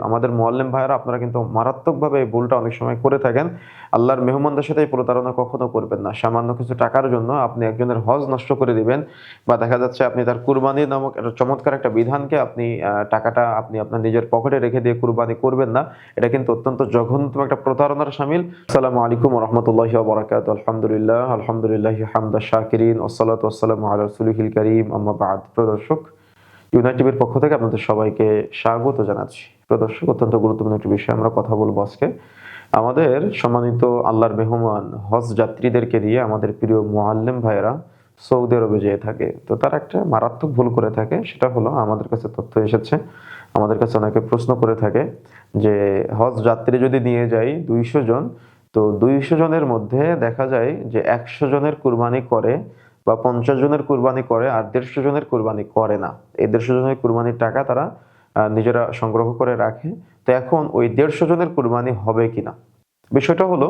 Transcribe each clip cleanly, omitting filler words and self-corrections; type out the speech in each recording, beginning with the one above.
আমাদের মুআল্লিম ভাইয়েরা আপনারা কিন্তু মারাত্মকভাবে এই ভুলটা অনেক সময় করে থাকেন। আল্লাহর মেহমানদের সাথে এই প্রতারণা কখনো করবেন না। সামান্য কিছু টাকার জন্য আপনি একজনের হজ নষ্ট করে দিবেন বা দেখা যাচ্ছে আপনি তার কুরবানি নামক একটা চমৎকার একটা বিধানকে আপনি টাকাটা আপনি আপনার নিজের পকেটে রেখে দিয়ে কুরবানি করবেন না। এটা কিন্তু অত্যন্ত জঘন্যতম একটা প্রতারণার শামিল। আসসালামু আলাইকুম ওয়া রাহমাতুল্লাহি ওয়া বারাকাতুহু। আলহামদুলিল্লাহ, আলহামদুলিল্লাহি হামদা শাকিরিন ওয়াসসালাতু ওয়াসসালামু আলা রাসূলিহিল কারীম, আম্মা বা'দ। প্রিয় দর্শক, ইউনাইট টিভির পক্ষ থেকে আপনাদের সবাইকে স্বাগত জানাচ্ছি। প্রিয় দর্শক, অত্যন্ত গুরুত্বপূর্ণ একটি বিষয়ে আমরা কথা বলবো আজকে। আমাদের সম্মানিত আল্লাহর মেহমান হজ যাত্রীদেরকে নিয়ে আমাদের প্রিয় মুআল্লিম ভাইয়েরা সৌদি আরবে যেয়ে থাকে। তো তারা একটা মারাত্মক ভুল করে থাকে, সেটা হলো আমাদের কাছে তথ্য এসেছে, আমাদের কাছে অনেকে প্রশ্ন করে থাকে যে হজ যাত্রী যদি নিয়ে যাই 200 জন, তো 200 জনের মধ্যে দেখা যায় যে 100 জনের কুরবানি করে বা 50 জনের কুরবানি করে আর 150 জনের কুরবানি করে না। এই 150 জনের কুরবানির টাকা তারা নিজেরা সংগ্রহ করে রাখে। তো এখন ওই 150 জনের কুরবানি হবে কিনা? বিষয়টা হলো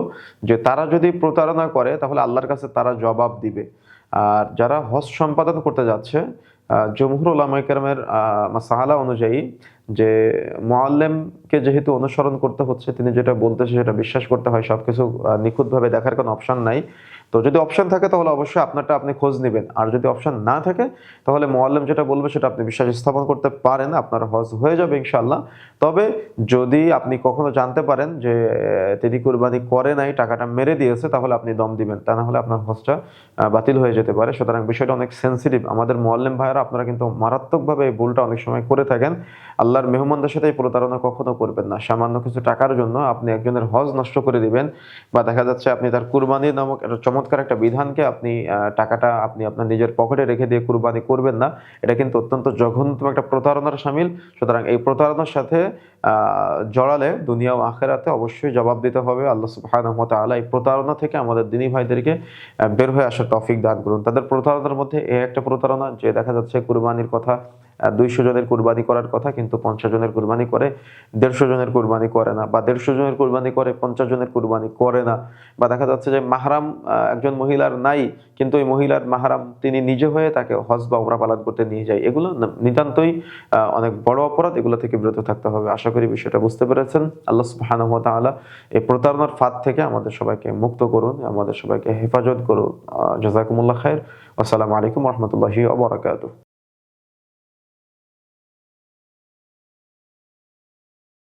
যে তারা যদি প্রতারণা করে তাহলে আল্লাহর কাছে তারা জবাব দিবে। আর যারা হজ সম্পাদন করতে যাচ্ছে, জমহুর উলামায়ে কেরামের মাসআলা অনুযায়ী যে মুআল্লিমকে যেহেতু অনুসরণ করতে হচ্ছে, তিনি যেটা বলতেছে সেটা বিশ্বাস করতে হয়, সবকিছু নিখুঁতভাবে দেখার কোনো অপশন নাই। তো যদি অপশন থাকে তাহলে অবশ্যই আপনারটা আপনি খোঁজ নিবেন। আর যদি অপশন না থাকে তাহলে মুআল্লিম যেটা বলবে সেটা আপনি বিশ্বাস স্থাপন করতে পারেন, আপনার হজ হয়ে যাবে ইনশাআল্লাহ। তবে যদি আপনি কখনো জানতে পারেন যে তিনি কুরবানি করে নাই, টাকাটা মেরে দিয়েছে, তাহলে আপনি দম দিবেন, তা না হলে আপনার হজটা বাতিল হয়ে যেতে পারে। সুতরাং বিষয়টা অনেক সেনসিটিভ। আমাদের মুআল্লিম ভাইয়েরা আপনারা কিন্তু মারাত্মকভাবে এই ভুলটা অনেক সময় করে থাকেন। আল্লাহর মেহমানদের সাথে এই প্রতারণা কখনো করবেন না। সামান্য কিছু টাকার জন্য আপনি একজনের হজ নষ্ট করে দিবেন বা দেখা যাচ্ছে আপনি তার কুরবানি নামক একটা চমৎকার একটা বিধানকে আপনি টাকাটা আপনি আপনার নিজের পকেটে রেখে দিয়ে কুরবানি করবেন না। এটা কিন্তু অত্যন্ত জঘন্যতম একটা প্রতারণার শামিল। সুতরাং এই প্রতারণার সাথে জড়ালে দুনিয়া ও আখিরাতে অবশ্যই জবাব দিতে হবে। আল্লাহ সুবহানাহু ওয়া তাআলা এই প্রতারণা থেকে আমাদের দ্বীনী ভাইদেরকে বের হয়ে আসার তৌফিক দান করুন। তাদের প্রতারণার মধ্যে একটা প্রতারণা যে দেখা যাচ্ছে কুরবানির কথা 200 জনের কুরবানি করার কথা, কিন্তু 50 জনের কুরবানি করে, 150 জনের কুরবানি করে না, বা 150 জনের কুরবানি করে 50 জনের কুরবানি করে না, বা দেখা যাচ্ছে যে মাহরাম একজন মহিলার নাই, কিন্তু ওই মহিলার মাহরাম তিনি নিজে হয়ে তাকে হজ বা উমরা পালন করতে নিয়ে যায়। এগুলো নিতান্তই অনেক বড় অপরাধ। এগুলো থেকে বিরত থাকতে হবে। আশা করি বিষয়টা বুঝতে পেরেছেন। আল্লাহ সুবহানাহু ওয়া তাআলা এই প্রতারণার ফাঁদ থেকে আমাদের সবাইকে মুক্ত করুন, আমাদের সবাইকে হেফাজত করুন। জাযাকুমুল্লাহ খাইর। আসসালামু আলাইকুম ওয়া রাহমাতুল্লাহি ওয়া বারাকাতুহু।